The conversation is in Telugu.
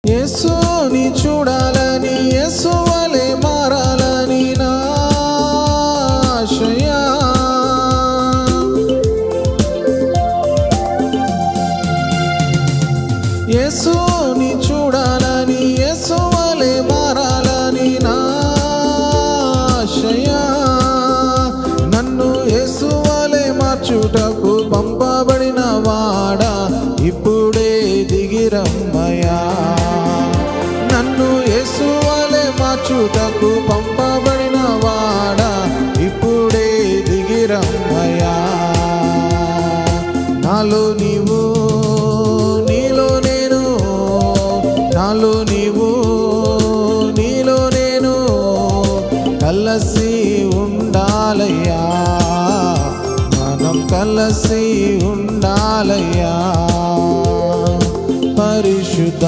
యేసుని చూడాలని, యేసు వలె మారాలని నా ఆశయ. యేసుని చూడాలని, యేసు వలె మారాలని నా ఆశయ. నన్ను యేసు వలె మార్చుటకు పంపబడిన వాడా ఇప్పుడే దిగిరమ్మయా. నన్ను యేసు వలె మార్చుటకు పంపబడిన వాడా ఇప్పుడే దిగిరమ్మయా. నాలో నీవు, నీలో నేను, నాలో నీవు, నీలో నేను కలిసి ఉండాలయ్యా. మనం కలిసి ఉండాలయ్యా. పరిశుద్ధ